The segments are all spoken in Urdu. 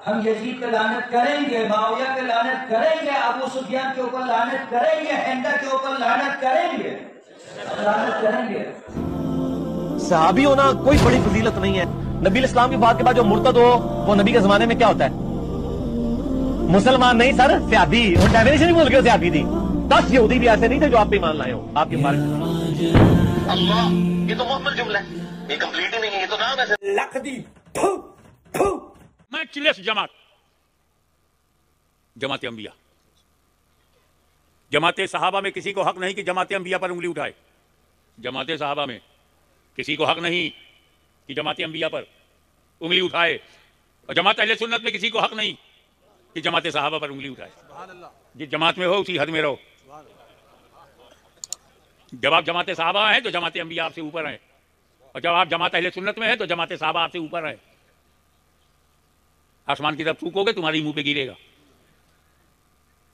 ہم یزید پہ لعنت کریں گے، معاویہ پہ لعنت کریں گے، ابو سفیان کے اوپر لعنت کریں گے، ہندا کے اوپر لعنت کریں گے، لعنت کریں گے۔ صحابی ہونا کوئی بڑی فضیلت نہیں ہے۔ نبی الاسلام کی بات کے بعد جو مرتد ہو وہ نبی کے زمانے میں کیا ہوتا ہے؟ مسلمان نہیں سر، صحابی۔ وہ ڈیفینیشن ہی بھول گئے صحابی دی۔ 10 یہودی بھی ایسے نہیں تھے جو آپ پہ ایمان لائے ہو آپ کے بارے میں۔ اللہ، یہ تو محمل جملہ ہے، یہ کمپلیٹ ہی نہیں ہے، یہ تو نام ہے لکھ دی۔ میچلیس جماعت، جماعت انبیاء، جماعت صحابہ میں کسی کو حق نہیں کہ جماعت انبیاء پر انگلی اٹھائے۔ جماعت صحابہ میں کسی کو حق نہیں کہ جماعت انبیاء پر انگلی اٹھائے، اور جماعت اہل سنت میں کسی کو حق نہیں کہ جماعت صحابہ پر انگلی اٹھائے۔ جس جماعت میں ہو اسی حد میں رہو۔ جب آپ جماعت صحابہ ہیں تو جماعت انبیاء آپ سے اوپر ہیں، اور جب آپ جماعت اہل سنت میں ہیں تو جماعت صحابہ آپ سے اوپر ہیں۔ آسمان کی طرف تھوکو گے تمہاری منہ پہ گرے گا۔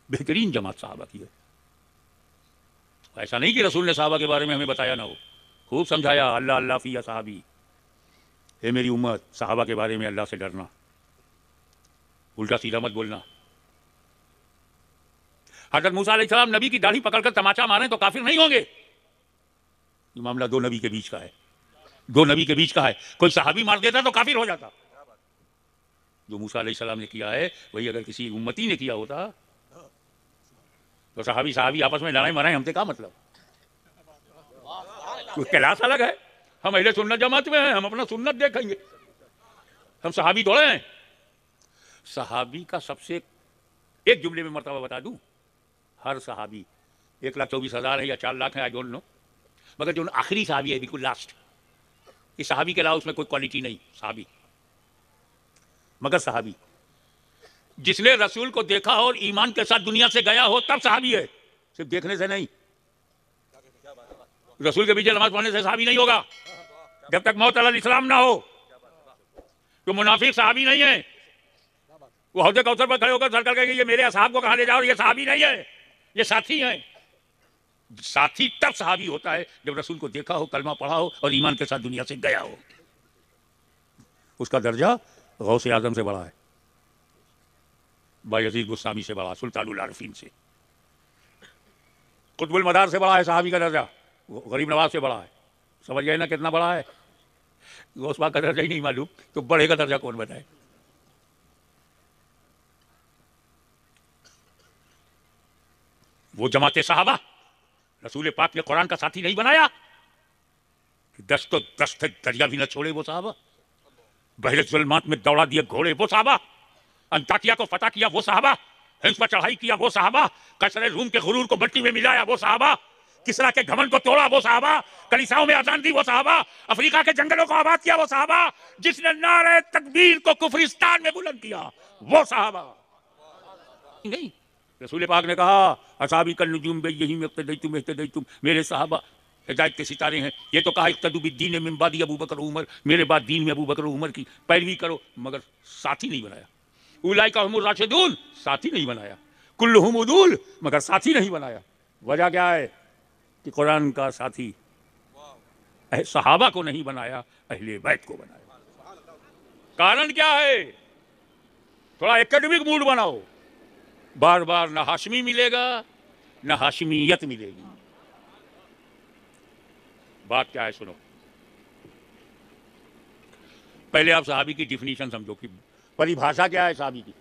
بہترین جماعت صحابہ کی ہے۔ ایسا نہیں کہ رسول نے صحابہ کے بارے میں ہمیں بتایا نہ ہو، خوب سمجھایا، اللہ اللہ فی صحابی، اے میری امت، صحابہ کے بارے میں اللہ سے ڈرنا، الٹا سیدھا مت بولنا۔ حضرت موسیٰ علیہ السلام نبی کی داڑھی پکڑ کر تماچا ماریں تو کافر نہیں ہوں گے۔ یہ معاملہ دو نبی کے بیچ کا ہے، دو نبی کے بیچ کا ہے۔ کوئی صحابی مار دیتا تو کافر ہو جاتا۔ جو موسیٰ علیہ السلام نے کیا ہے وہی اگر کسی امتی نے کیا ہوتا تو صحابی آپس میں لڑائی مرائیں، ہم سے کیا مطلب؟ کلاس الگ ہے، ہم اہل سنت جماعت میں ہیں، ہم اپنا سنت دیکھیں گے، ہم صحابی تھوڑے ہیں۔ صحابی کا سب سے ایک جملے میں مرتبہ بتا دوں، ہر صحابی 1,24,000 ہے یا 4 لاکھ ہے، آئی ڈونٹ نو، مگر جو آخری صحابی ہے بالکل لاسٹ، اس صحابی کے علاوہ اس میں کوئی کوالٹی نہیں، صحابی مگر صحابی جس نے رسول کو دیکھا ہو اور ایمان کے ساتھ دنیا سے گیا ہو تب صحابی ہے، صرف دیکھنے سے نہیں۔ رسول کے پیچھے نماز پڑھنے سے صحابی نہیں ہوگا جب تک موت علی الاسلام نہ ہو۔ تو منافق صحابی نہیں ہے، وہ حوض کوثر پر کھڑے ہو کر سر کر کے یہ میرے اصحاب کو کہاں لے جاؤ، یہ صحابی نہیں ہے، یہ ساتھی ہیں۔ ساتھی تب صحابی ہوتا ہے جب رسول کو دیکھا ہو، کلمہ پڑھا ہو اور ایمان کے ساتھ دنیا سے گیا ہو۔ اس کا درجہ غوث اعظم سے بڑا ہے، بایزید بستامی سے بڑا، سلطان العارفین سے، قطب المدار سے بڑا ہے صحابی کا درجہ، غریب نواز سے بڑا ہے۔ سمجھ گئے نا کتنا بڑا ہے؟ غوث پاک کا درجہ ہی نہیں معلوم تو بڑے کا درجہ کون بتائے؟ وہ جماعت صحابہ رسول پاک نے قرآن کا ساتھی نہیں بنایا، دست و دست دریا بھی نہ چھوڑے وہ صحابہ، بحر ظلمات میں دوڑا دیے گھوڑے وہ صحابہ، انطاکیہ کو فتح کیا وہ صحابہ، ہنس پر چڑھائی کیا وہ صحابہ، قیصر روم کے غرور کو مٹی میں ملایا وہ صحابہ، کسرا کے گھمنڈ کو توڑا وہ صحابہ، کلیساؤں میں اذان دی وہ صحابہ، افریقہ کے جنگلوں کو آباد کیا وہ صحابہ، جس نے نعرہ تکبیر کو کفرستان میں بلند کیا وہ صحابہ۔ نہیں، رسول پاک نے کہا اصحابی کالنجوم بیہم اقتدیتم اہتدیتم، میرے صحابہ ہدایت کے ستارے ہیں۔ یہ تو کہا اقتدوا بالدین من بعد ابو بکر و عمر، میرے بعد دین میں ابو بکر و عمر کی پیروی کرو، مگر ساتھی نہیں بنایا۔ اولئک هم الراشدون، ساتھی نہیں بنایا۔ کلہم عدول، مگر ساتھی نہیں بنایا۔ وجہ کیا ہے کہ قرآن کا ساتھی صحابہ کو نہیں بنایا، اہل بیت کو بنایا۔ کارن کیا ہے؟ تھوڑا ایکیڈمک موڈ بناؤ، بار بار نہ ہاشمی ملے گا نہ ہاشمیت ملے گی۔ بات کیا ہے سنو، پہلے آپ صحابی کی ڈیفینیشن سمجھو کہ پریبھاشا کیا ہے صحابی کی۔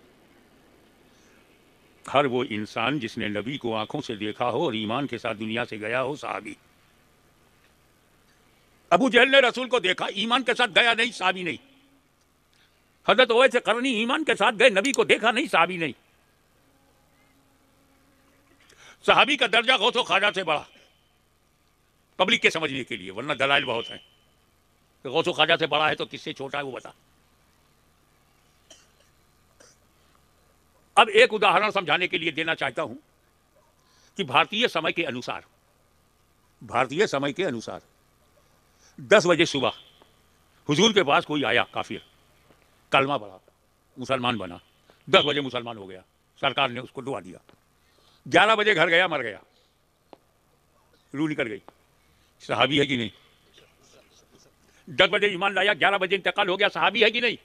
ہر وہ انسان جس نے نبی کو آنکھوں سے دیکھا ہو اور ایمان کے ساتھ دنیا سے گیا ہو صحابی۔ ابو جہل نے رسول کو دیکھا، ایمان کے ساتھ گیا نہیں، صحابی نہیں۔ حضرت اویس قرنی ایمان کے ساتھ گئے، نبی کو دیکھا نہیں، صحابی نہیں۔ صحابی کا درجہ غوث و خواجہ سے بڑا، پبلک کے سمجھنے کے لیے، ورنہ دلائل بہت ہیں کہ غوث و خواجہ سے بڑا ہے تو کس سے چھوٹا ہے وہ بتا۔ اب ایک اداہرن سمجھانے کے لیے دینا چاہتا ہوں کہ بھارتیہ سمے کے انوسار 10 بجے صبح حضور کے پاس کوئی آیا کافر، کلمہ پڑھا، مسلمان بنا، 10 بجے مسلمان ہو گیا، سرکار نے اس کو دعا دیا، 11 بجے گھر گیا، مر گیا، روح نکل گئی، صحابی ہے کہ نہیں؟ 10 بجے ایمان لایا، 11 بجے انتقال ہو گیا، صحابی ہے کہ نہیں؟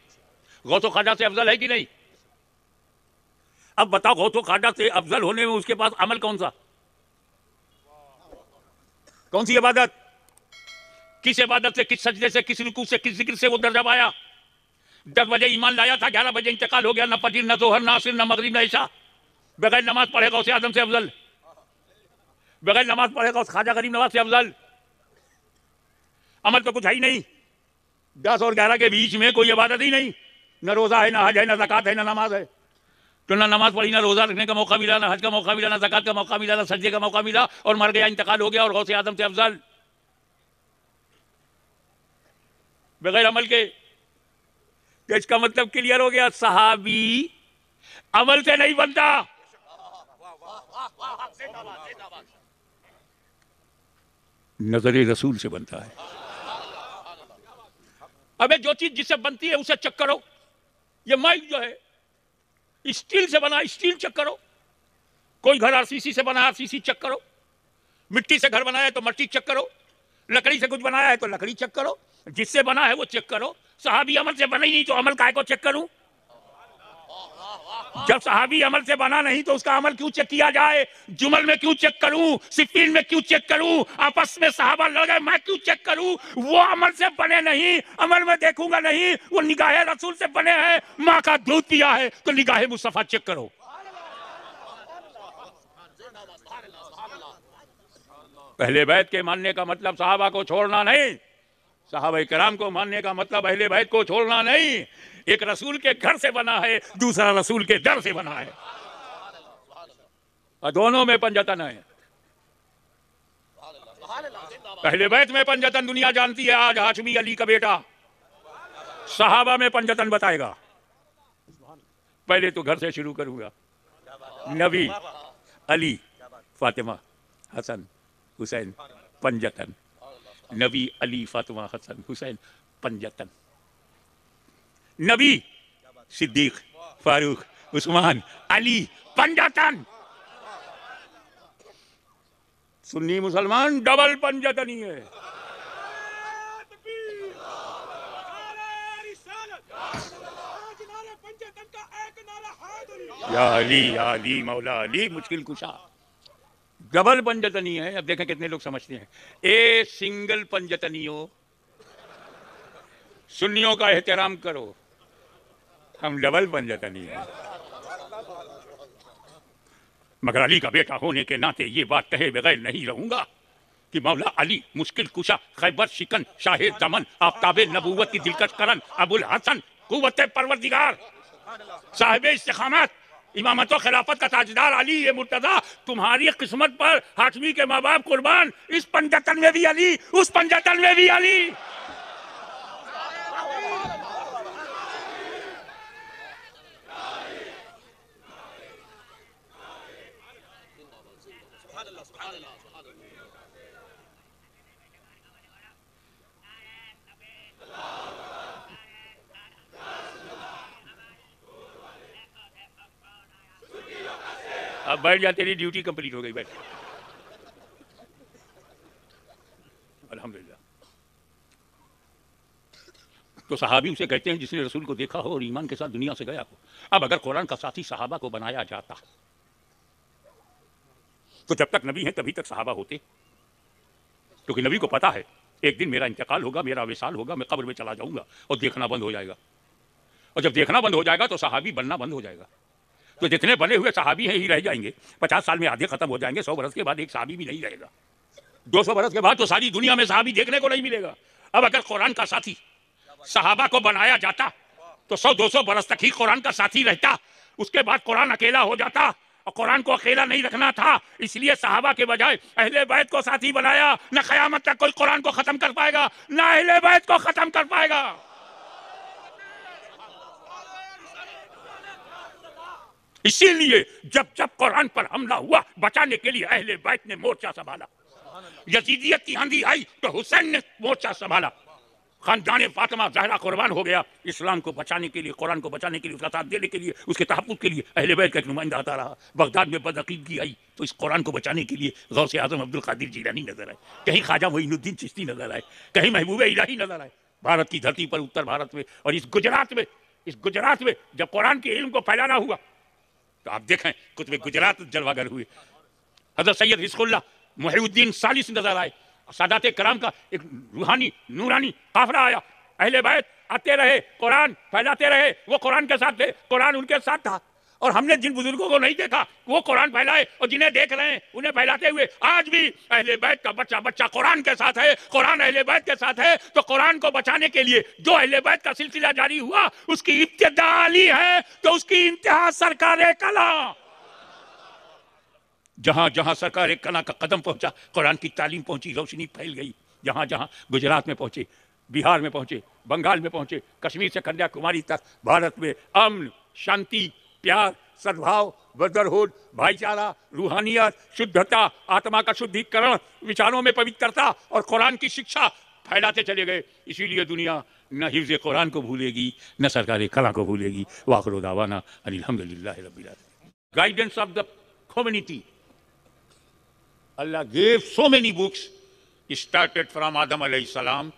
غوث و خواجہ سے افضل ہے کہ نہیں؟ اب بتاؤ غوث و خواجہ سے افضل ہونے میں اس کے پاس عمل کون سا؟ کون سی عبادت؟ کس عبادت سے، کس سجدے سے، کس رکوع سے، کس ذکر سے وہ درجہ پایا؟ 10 بجے ایمان لایا تھا، 11 بجے انتقال ہو گیا، نہ فجر نہ ظہر نہ عصر نہ مغرب نہ عشاء، بغیر نماز پڑھے غوث اعظم سے افضل، بغیر نماز پڑھے غوث خواجہ غریب نواز سے افضل۔ عمل تو کچھ ہے ہی نہیں، 10 اور 11 کے بیچ میں کوئی عبادت ہی نہیں، نہ روزہ ہے، نہ حج ہے، نہ زکوٰۃ ہے، نہ نماز ہے۔ تو نہ نماز پڑھی، نہ روزہ رکھنے کا موقع ملا، نہ حج کا موقع ملا، نہ زکوٰۃ کا موقع ملا، نہ سجدے کا موقع ملا، اور مر گیا، انتقال ہو گیا، اور غوث اعظم سے افضل بغیر عمل کے۔ تو اس کا مطلب کلیئر ہو گیا، صحابی عمل سے نہیں بنتا، نظر رسول سے بنتا ہے۔ ابے جو چیز جس سے بنتی ہے اسے چیک کرو۔ یہ مائک جو ہے اسٹیل سے بنا، اسٹیل چیک کرو۔ کوئی گھر RCC سے بنا، RCC چیک کرو۔ مٹی سے گھر بنایا ہے تو مٹی چیک کرو، لکڑی سے کچھ بنایا ہے تو لکڑی چیک کرو، جس سے بنا ہے وہ چیک کرو۔ صحابی عمل سے بنا ہی نہیں تو عمل کائے کو چیک کروں؟ جب صحابی عمل سے بنا نہیں تو اس کا عمل کیوں چیک کیا جائے؟ جمل میں کیوں چیک کروں؟ صفین میں کیوں چیک کروں؟ آپس میں صحابہ لڑے میں کیوں چیک کروں؟ وہ عمل سے بنے نہیں، عمل میں دیکھوں گا نہیں، وہ نگاہ رسول سے بنے ہیں، ماں کا دودھ پیا ہے تو نگاہ مصطفیٰ چیک کرو۔ اہل بیت کے ماننے کا مطلب صحابہ کو چھوڑنا نہیں، صحابہ کرام کو ماننے کا مطلب اہل بیت کو چھوڑنا نہیں۔ ایک رسول کے گھر سے بنا ہے، دوسرا رسول کے در سے بنا ہے، اور دونوں میں پنجتن ہے۔ اہل بیت میں پنجتن دنیا جانتی ہے، آج ہاشمی علی کا بیٹا صحابہ میں پنجتن بتائے گا۔ پہلے تو گھر سے شروع کروں گا، نبی، علی، فاطمہ، حسن، حسین، پنجتن۔ نبی، علی، فاطمہ، حسن، حسین، پنجتن۔ نبی، صدیق، فاروق، عثمان، علی، پنجتن۔ سنی مسلمان ڈبل پنجتنی ہے۔ یا علی، یا علی، مولا علی، مشکل کشا، ڈبل پنجتنی ہے۔ اب دیکھیں کتنے لوگ سمجھتے ہیں اے سنگل پنجتنی ہو، سنیوں کا احترام کرو، ہم ڈبل پنجتنی ہیں۔ مگر علی کا بیٹا ہونے کے ناطے یہ بات کہے بغیر نہیں رہوں گا کہ مولا علی مشکل کشا، خیبر شکن، شاہ دمن، آفتاب نبوت کی دلکش کرن، ابو الحسن، قوت پروردگار، صاحب استقامت، امامت و خلافت کا تاجدار علی مرتضیٰ، تمہاری قسمت پر ہاشمی کے ماں باپ قربان، اس پنجتن میں بھی علی، اس پنجتن میں بھی علی۔ اب بیٹھ جا، تیری ڈیوٹی کمپلیٹ ہو گئی، بیٹھ۔ الحمدللہ۔ تو صحابی اسے کہتے ہیں جس نے رسول کو دیکھا ہو اور ایمان کے ساتھ دنیا سے گیا ہو۔ اب اگر قرآن کا ساتھی صحابہ کو بنایا جاتا تو جب تک نبی ہیں تبھی تک صحابہ ہوتے، کیونکہ نبی کو پتا ہے ایک دن میرا انتقال ہوگا، میرا وصال ہوگا، میں قبر میں چلا جاؤں گا اور دیکھنا بند ہو جائے گا، اور جب دیکھنا بند ہو جائے گا تو صحابی بننا بند ہو جائے گا۔ تو جتنے بنے ہوئے صحابی ہیں ہی رہ جائیں گے، 50 سال میں آدھے ختم ہو جائیں گے، 100 برس کے بعد ایک صحابی بھی نہیں رہے گا، 200 برس کے بعد تو ساری دنیا میں صحابی دیکھنے کو نہیں ملے گا۔ اب اگر قرآن کا ساتھی صحابہ کو بنایا جاتا تو 100-200 برس تک ہی قرآن کا ساتھی رہتا، اس کے بعد قرآن اکیلا ہو جاتا، اور قرآن کو اکیلا نہیں رکھنا تھا، اس لیے صحابہ کے بجائے اہل بیت کو ساتھی بنایا۔ نہ قیامت تک کوئی قرآن کو ختم کر پائے گا، نہ اہل بیت کو ختم کر پائے گا۔ اسی لیے جب جب قرآن پر حملہ ہوا بچانے کے لیے اہل بیت نے مورچہ سنبھالا، یزیدیت کی آندھی آئی تو حسین نے مورچہ سنبھالا، خاندان فاطمہ زہرا قربان ہو گیا، اسلام کو بچانے کے لیے، قرآن کو بچانے کے لیے، اس کا ساتھ دینے کے لیے، اس کے تحفظ کے لیے اہل بیت کا ایک نمائندہ آتا رہا۔ بغداد میں بدعقیدگی آئی تو اس قرآن کو بچانے کے لیے غوث اعظم عبد القادر جیلانی نظر آئے، کہیں خواجہ معین الدین چشتی نظر آئے، کہیں محبوب الہی نظر آئے۔ بھارت کی دھرتی پر، اتر بھارت میں اور اس گجرات میں جب قرآن کے علم کو پھیلانا ہوا تو آپ دیکھیں قطب گجرات جلوہ گر ہوئے، حضرت سید رزق اللہ محی الدین ثالث نظر آئے، سادات کرام کا ایک روحانی نورانی قافلہ آیا، اہل بیت آتے رہے، قرآن پھیلاتے رہے، وہ قرآن کے ساتھ تھے، قرآن ان کے ساتھ تھا، اور ہم نے جن بزرگوں کو نہیں دیکھا وہ قرآن پھیلائے، اور جنہیں دیکھ رہے ہیں انہیں پھیلاتے ہوئے آج بھی اہل بیت کا بچہ بچہ قرآن کے ساتھ ہے، قرآن اہل بیت کے ساتھ ہے۔ تو قرآن کو بچانے کے لیے جو اہل بیت کا سلسلہ جاری ہوا اس کی ابتدا علی ہے تو اس کی انتہا سرکار کلام۔ جہاں جہاں سرکار کلام کا قدم پہنچا قرآن کی تعلیم پہنچی، روشنی پھیل گئی، جہاں جہاں گجرات میں پہنچے، بہار میں پہنچے، بنگال میں پہنچے، کشمیر سے کنیا کماری تک بھارت میں امن، شانتی، پیار، سدبھاؤ، بردرہوڈ، بھائی چارہ، روحانیت، شدھتا، آتما کا شدھیکرن، وچاروں میں پوترتا اور قرآن کی شکشا پھیلاتے چلے گئے۔ اسی لیے دنیا نہ حفظ قرآن کو بھولے گی نہ سرکار کلام کو بھولے گی۔ وآخر دعوانا ان الحمدللہ رب العالمین۔ Guidance of the community. Allah gave so many books. It started from Adam alayhi salam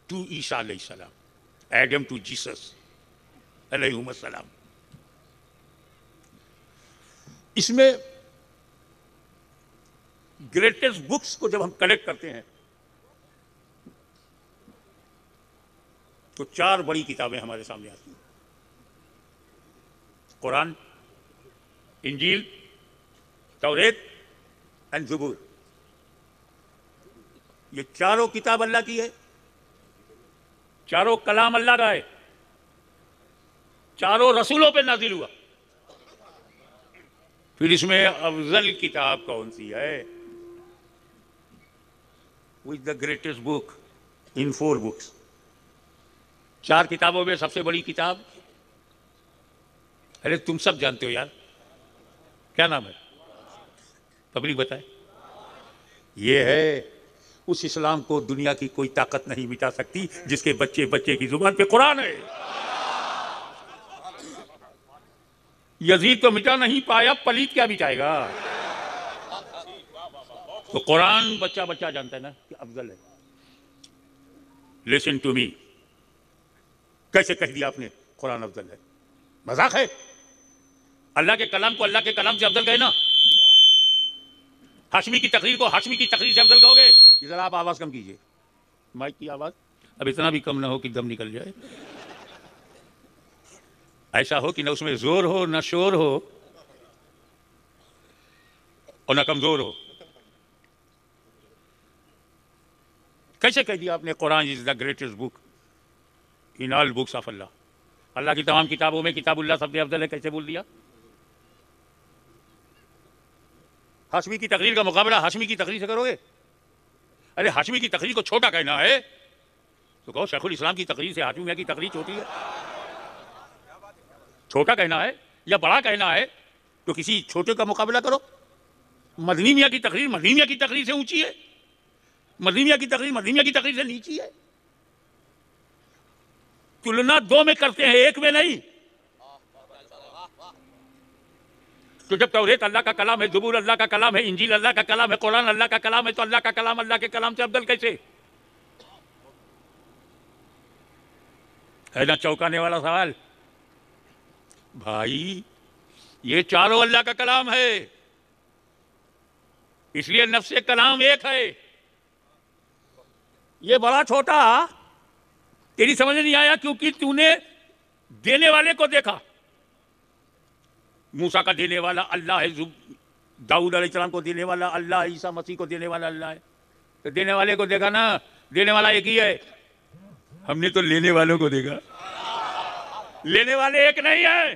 to Isa alayhi salam, Adam to Jesus alayhi salam. اس میں گریٹسٹ بکس کو جب ہم کلیکٹ کرتے ہیں تو 4 بڑی کتابیں ہمارے سامنے آتی ہیں، قرآن، انجیل، توریت اینڈ زبور۔ یہ چاروں کتاب اللہ کی ہے، چاروں کلام اللہ کا ہے، چاروں رسولوں پہ نازل ہوا۔ پھر اس میں افضل کتاب کون سی ہے؟ Which the greatest book in 4 books؟ 4 کتابوں میں سب سے بڑی کتاب، ارے تم سب جانتے ہو یار، کیا نام ہے؟ پبلک بتائے۔ یہ ہے اس اسلام کو دنیا کی کوئی طاقت نہیں مٹا سکتی جس کے بچے بچے کی زبان پہ قرآن ہے۔ یزید تو مٹا نہیں پایا، پلیت کیا مٹائے گا؟ تو قرآن بچہ بچہ جانتا ہے نا کہ افضل ہے۔ لسن ٹو می، کیسے کہہ دیا آپ نے قرآن افضل ہے؟ مذاق ہے؟ اللہ کے کلام کو اللہ کے کلام سے افضل کہنا؟ ہاشمی کی تقریر کو ہاشمی کی تقریر سے افضل کہو گے؟ ذرا آپ آواز کم کیجئے، مائک کی آواز اب اتنا بھی کم نہ ہو کہ دم نکل جائے، ایسا ہو کہ نہ اس میں زور ہو نہ شور ہو اور نہ کمزور ہو۔ کیسے کہہ دیا آپ نے Quran is the greatest book in all books of Allah? Allah کی تمام کتابوں میں کتاب اللہ سب سے افضل ہے، کیسے بول دیا؟ ہاشمی کی تقریر کا مقابلہ ہاشمی کی تقریر سے کرو گے؟ ارے ہاشمی کی تقریر کو چھوٹا کہنا ہے تو کہو شیخ الاسلام کی تقریر سے ہاشمی کی تقریر چھوٹی ہے۔ چھوٹا کہنا ہے یا بڑا کہنا ہے تو کسی چھوٹے کا مقابلہ کرو۔ مدنی میاں کی تقریر مدنی میاں کی تقریر سے اونچی ہے، مدنی میاں کی تقریر مدنی میاں کی تقریر سے نیچی ہے۔ تلنا 2 میں کرتے ہیں، 1 میں نہیں۔ تو جب توریت اللہ کا کلام ہے، زبور اللہ کا کلام ہے، انجیل اللہ کا کلام ہے، قرآن اللہ کا کلام ہے، تو اللہ کا کلام اللہ کے کلام سے افضل کیسے ہے؟ نا چوکانے والا سوال بھائی، یہ چاروں اللہ کا کلام ہے، اس لیے نفس کلام ایک ہے۔ یہ بڑا چھوٹا تیری سمجھ نہیں آیا کیونکہ تو نے دینے والے کو دیکھا۔ موسیٰ کا دینے والا اللہ ہے، داؤد علیہ السلام کو دینے والا اللہ، عیسیٰ مسیح کو دینے والا اللہ ہے۔ تو دینے والے کو دیکھا نا، دینے والا ایک ہی ہے، ہم نے تو لینے والوں کو دیکھا۔ لینے والے ایک نہیں ہے۔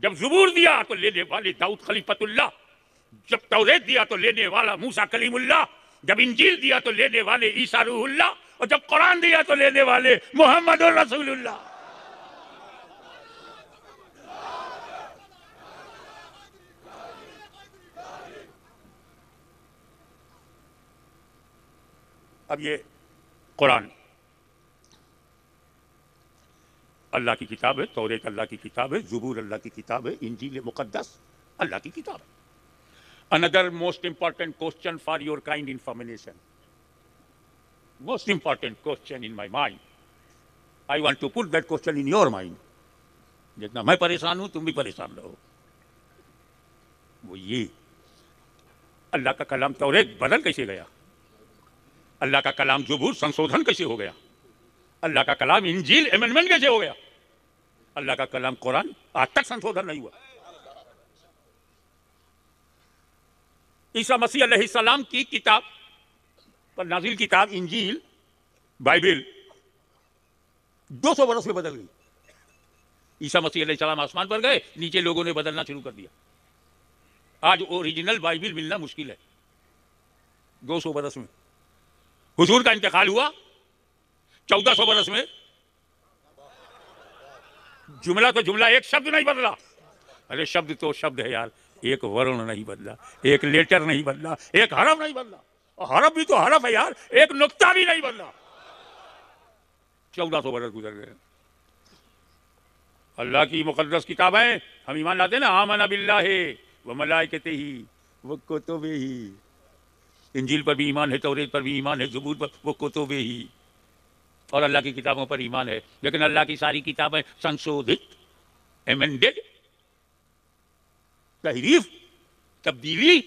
جب زبور دیا تو لینے والے داؤد خلیفۃ اللہ، جب توریت دیا تو لینے والا موسیٰ کلیم اللہ، جب انجیل دیا تو لینے والے عیسیٰ روح اللہ، اور جب قرآن دیا تو لینے والے محمد رسول اللہ۔ اب یہ قرآن اللہ کی کتاب ہے، توریت اللہ کی کتاب ہے، زبور اللہ کی کتاب ہے، انجیل مقدس اللہ کی کتاب ہے۔ Another most important question for your kind information. Most important question in my mind. I want to put that question in your mind. جتنا میں پریشان ہوں تم بھی پریشان رہو۔ وہ یہ اللہ کا کلام توریت بدل کیسے گیا, اللہ کا کلام زبور سنشودھن کیسے ہو گیا, اللہ کا کلام انجیل امینڈمنٹ کیسے ہو گیا, اللہ کا کلام قرآن آج تک سنشودھن نہیں ہوا. عیسیٰ مسیح علیہ السلام کی کتاب پر نازل کتاب انجیل بائبل 200 برس میں بدل گئی. عیسیٰ مسیح علیہ السلام آسمان پر گئے, نیچے لوگوں نے بدلنا شروع کر دیا. آج اوریجنل بائبل ملنا مشکل ہے 200 برس میں. حضور کا انتقال ہوا 1400 برس میں, جملہ تو جملہ, ایک شبد نہیں بدلا. ارے شبد تو شبد ہے یار, ایک ورن نہیں بدلا, ایک لیٹر نہیں بدلا, ایک حرف نہیں بدلا. حرف بھی تو حرف ہے یار, ایک نقطہ بھی نہیں بدلا. 1400 برس گزر گئے. اللہ کی مقدس کتابیں ہم ایمان لاتے ہیں نا, آمن باللہ و ملائکتہ و کتبہ, انجیل پر بھی ایمان ہے, توریت پر بھی ایمان ہے, زبور پر و کتبہ, اور اللہ کی کتابوں پر ایمان ہے. لیکن اللہ کی ساری کتابیں سنشودھت, ایمنڈڈ, تحریف, تبدیلی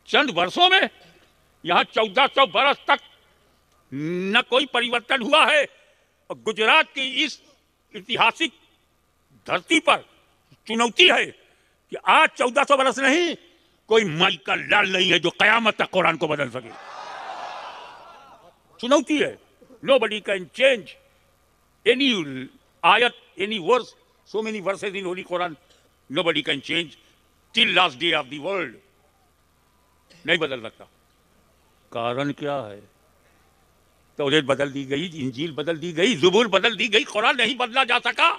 چند برسوں میں. یہاں 1400 برس تک نہ کوئی پریورتن ہوا ہے. اور گجرات کی اس اتہاسک دھرتی پر چنوتی ہے کہ آج 1400 برس نہیں, کوئی مائی کا لال نہیں ہے جو قیامت تک قرآن کو بدل سکے. چنوتی ہے. Nobody can change any ayat, any verse, so many verses in Holy Quran. Nobody can change till last day of the world. نہیں بدل سکتا. کارن کیا ہے؟ توریت بدل دی گئی, انجیل بدل دی گئی, زبور بدل دی گئی, قرآن نہیں بدلا جا سکا.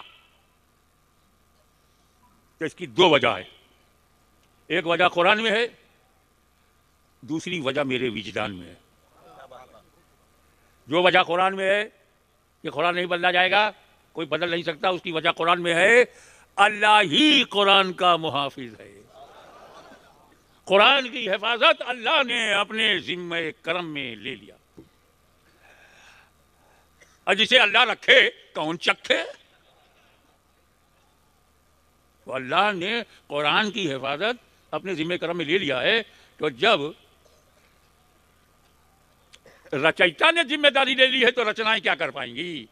تو اس کی 2 وجہ ہے. ایک وجہ قرآن میں ہے, دوسری وجہ میرے وجدان میں ہے. جو وجہ قرآن میں ہے کہ قرآن نہیں بدلا جائے گا, کوئی بدل نہیں سکتا, اس کی وجہ قرآن میں ہے. اللہ ہی قرآن کا محافظ ہے. قرآن کی حفاظت اللہ نے اپنے ذمہ کرم میں لے لیا. اور جسے اللہ رکھے کون چکھے. تو اللہ نے قرآن کی حفاظت اپنے ذمہ کرم میں لے لیا ہے. تو جب رچیتا نے ذمہ داری لے لی ہے تو رچنائیں کیا کر پائیں گی.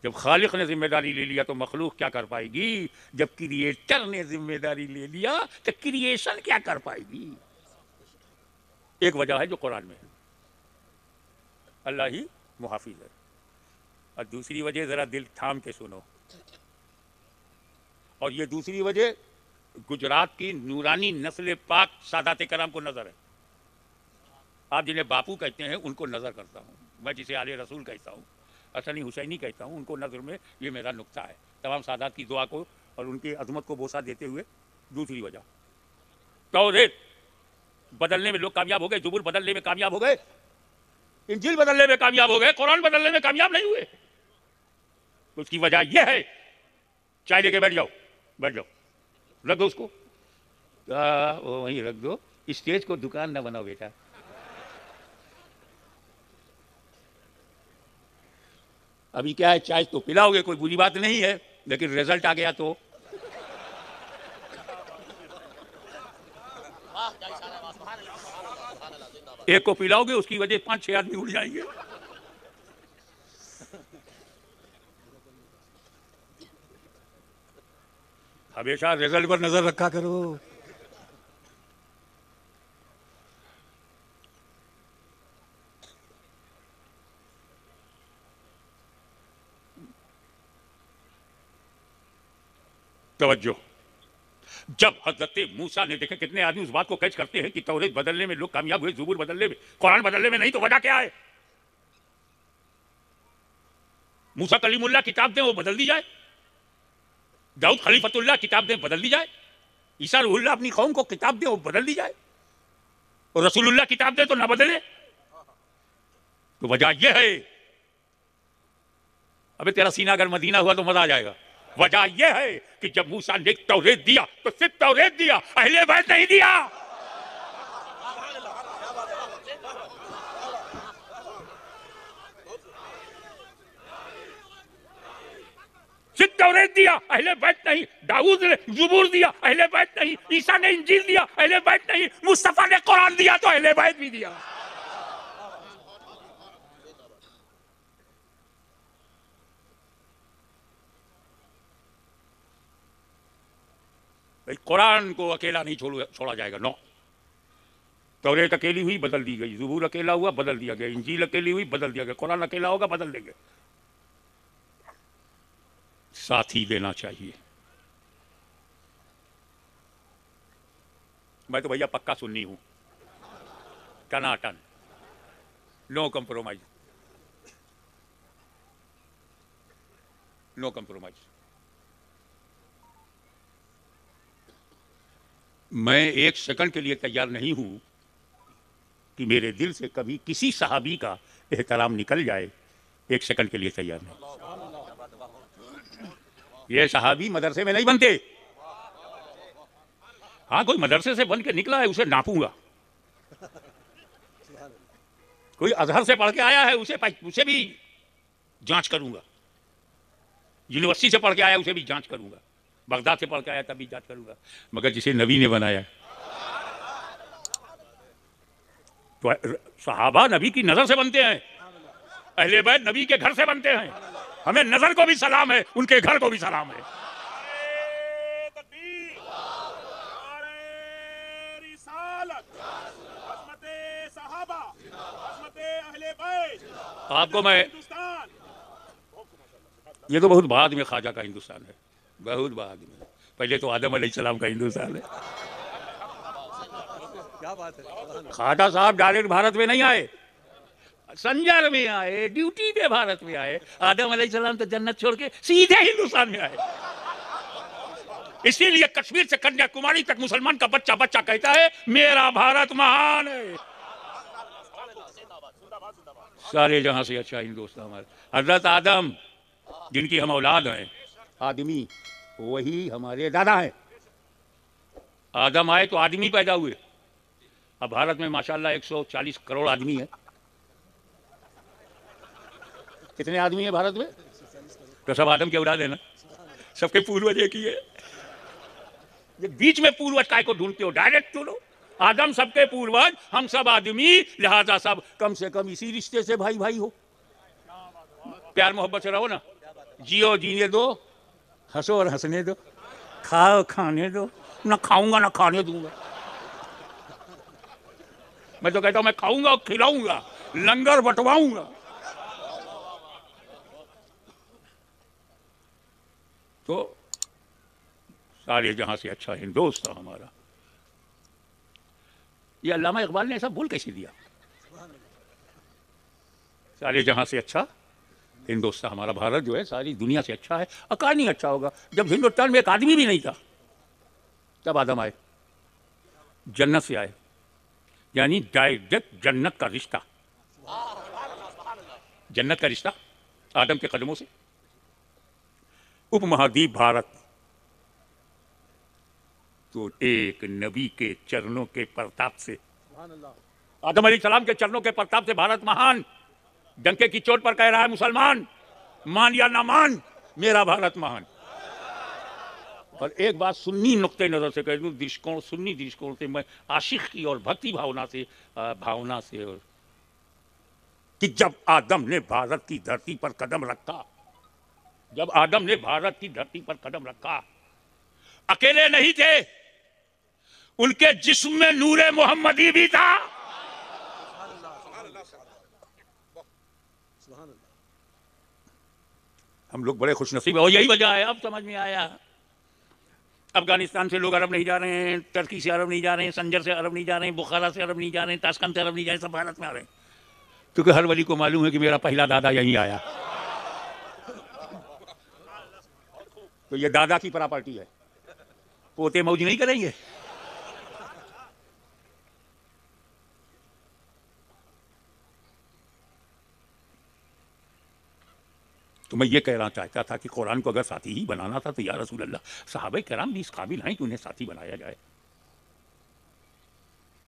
جب خالق نے ذمہ داری لے لیا تو مخلوق کیا کر پائے گی. جب کریٹر نے ذمہ داری لے لیا تو کریشن کیا کر پائے گی. ایک وجہ ہے جو قرآن میں ہے, اللہ ہی محافظ ہے. اور دوسری وجہ ذرا دل تھام کے سنو, اور یہ دوسری وجہ گجرات کی نورانی نسل پاک سادات کرام کو نظر ہے. آپ جنہیں باپو کہتے ہیں ان کو نظر کرتا ہوں, میں جسے آل رسول کہتا ہوں, حسنی حسینی کہتا ہوں, ان کو نظر میں یہ میرا نقطہ ہے. تمام سادات کی دعا کو اور ان کی عظمت کو بوسہ دیتے ہوئے. دوسری وجہ توریت بدلنے میں لوگ کامیاب ہو گئے, زبور بدلنے میں کامیاب ہو گئے, انجیل بدلنے میں کامیاب ہو گئے, قرآن بدلنے میں کامیاب نہیں ہوئے. اس کی وجہ یہ ہے, چائے لے کے بیٹھ جاؤ, بیٹھ جاؤ, رکھ دو اس کو, وہیں رکھ دو, اسٹیج کو دکان نہ بناؤ بیٹا. ابھی کیا ہے, چائے تو پلاؤ گے, کوئی بری بات نہیں ہے, لیکن رزلٹ آ گیا تو ایک کو پلاؤ گے, اس کی وجہ 5-6 آدمی اڑ جائیں گے. ہمیشہ رزلٹ پر نظر رکھا کرو. توجہ, جب حضرت موسیٰ نے دیکھا کتنے آدمی اس بات کو کیچ کرتے ہیں کہ توریت بدلنے میں لوگ کامیاب ہوئے, زبور بدلنے میں, قرآن بدلنے میں نہیں, تو وجہ کیا ہے؟ موسیٰ کلیم اللہ کتاب دیں وہ بدل دی جائے, داؤد خلیفۃ اللہ کتاب دیں بدل دی جائے, عیسیٰ روح اللہ اپنی قوم کو کتاب دیں وہ بدل دی جائے, اور رسول اللہ کتاب دیں تو نہ بدلے. تو وجہ یہ ہے, ابھی تیرا سینہ اگر مدینہ ہوا تو مزہ آ جائے گا. وجہ یہ ہے کہ جب موسیٰ نے توریت دیا تو صرف توریت دیا, اہل بیت نہیں دیا. صرف توریت دیا اہل بیت نہیں، داؤد نے زبور دیا اہل بیت نہیں، عیسیٰ نے انجیل دیا اہل بیت نہیں، مصطفیٰ نے قرآن دیا تو اہل بیت بھی دیا۔ قرآن کو اکیلا نہیں چھوڑا جائے گا، نو۔ توریت اکیلی ہوئی بدل دی گئی، زبور اکیلا ہوا بدل دیا گیا، انجیل اکیلی ہوئی بدل دیا گیا، قرآن اکیلا ہوگا بدل دیں گے۔ ساتھی دینا چاہیے۔ میں تو بھیا پکا سنی ہوں، ٹنا ٹن، نو کمپرومائز، نو کمپرومائز۔ میں ایک سیکنڈ کے لیے تیار نہیں ہوں کہ میرے دل سے کبھی کسی صحابی کا احترام نکل جائے، ایک سیکنڈ کے لیے تیار نہیں۔ یہ صحابی مدرسے میں نہیں بنتے، ہاں کوئی مدرسے سے بن کے نکلا ہے اسے ناپوں گا، کوئی ازہر سے پڑھ کے آیا ہے اسے بھی جانچ کروں گا، یونیورسٹی سے پڑھ کے آیا اسے بھی جانچ کروں گا، بغداد سے پڑھ کے آیا تب بھی جانچ کروں گا، مگر جسے نبی نے بنایا تو صحابہ نبی کی نظر سے بنتے ہیں، اہل بیت نبی کے گھر سے بنتے ہیں، ہمیں نظر کو بھی سلام ہے، ان کے گھر کو بھی سلام ہے۔ آپ کو میں یہ تو بہت بعد میں خواجہ کا ہندوستان ہے، بہت بعد میں، پہلے تو آدم علیہ السلام کا ہندوستان ہے۔ خواجہ صاحب ڈائریکٹ بھارت میں نہیں آئے، سنجر میں آئے، ڈیوٹی پہ بھارت میں آئے، آدم علیہ السلام تو جنت چھوڑ کے سیدھے ہندوستان میں آئے۔ اسی لیے کشمیر سے کنیا کماری تک مسلمان کا بچہ بچہ کہتا ہے میرا بھارت مہان ہے، سارے جہاں سے اچھا ہندوستان ہمارا۔ حضرت آدم جن کی ہم اولاد ہیں، آدمی وہی ہمارے دادا ہیں، آدم آئے تو آدمی پیدا ہوئے۔ اب بھارت میں ماشاءاللہ 140 کروڑ آدمی ہے، کتنے آدمی ہیں بھارت میں؟ تو سب آدم کے اولاد ہیں نا، سب کے پوروج ایک ہی ہے، یہ بیچ میں پوروج کائے کو ڈھونڈتے ہو؟ ڈائریکٹ چلو، آدم سب کے پوروج، ہم سب آدمی، لہذا سب کم سے کم اسی رشتے سے بھائی بھائی ہو، پیار محبت سے رہو نا، جیو جینے دو، ہنسو اور ہنسنے دو، کھاؤ کھانے دو، نہ کھاؤں گا نہ کھانے دوں گا، میں تو کہتا ہوں میں کھاؤں گا اور کھلاؤں گا، لنگر بٹواؤں گا۔ تو سارے جہاں سے اچھا ہندوستان ہمارا، یہ علامہ اقبال نے ایسا بول کیسے دیا؟ سارے جہاں سے اچھا ہندوستان ہمارا، بھارت جو ہے ساری دنیا سے اچھا ہے، اکا نہیں اچھا ہوگا؟ جب ہندوستان میں ایک آدمی بھی نہیں تھا تب آدم آئے، جنت سے آئے، یعنی ڈائریکٹ جنت کا رشتہ، جنت کا رشتہ آدم کے قدموں سے۔ اپ مہادیپ بھارت تو ایک نبی کے چرنوں کے پرتاپ سے، آدم علیہ السلام کے چرنوں کے پرتاپ سے بھارت مہان، ڈنکے کی چوٹ پر کہہ رہا ہے مسلمان، مان یا نہ مان، میرا بھارت مہان۔ اور ایک بات سنی نقطۂ نظر سے کہہ دوں، سنی درشکون سے میں عاشق کی اور بھکتی بھاونا سے اور کہ جب آدم نے بھارت کی دھرتی پر قدم رکھا، جب آدم نے بھارت کی دھرتی پر قدم رکھا، اکیلے نہیں تھے، ان کے جسم میں نور محمدی بھی تھا۔ ہم لوگ بڑے خوش نصیب ہیں، اور یہی وجہ ہے، اب سمجھ میں آیا، افغانستان سے لوگ عرب نہیں جا رہے ہیں، ترکی سے عرب نہیں جا رہے ہیں، سنجر سے عرب نہیں جا رہے ہیں، بخارا سے عرب نہیں جا رہے ہیں، تاشقند سے عرب نہیں جا رہے ہیں، سب بھارت میں آ رہے ہیں، کیونکہ ہر ولی کو معلوم ہے کہ میرا پہلا دادا یہیں آیا، تو یہ دادا کی پراپرٹی ہے، پوتے موج نہیں کریں گے۔ تو میں یہ کہنا چاہتا تھا کہ قرآن کو اگر ساتھی ہی بنانا تھا تو یا رسول اللہ، صحابہ کرام بھی اس قابل ہیں کہ انہیں ساتھی بنایا جائے۔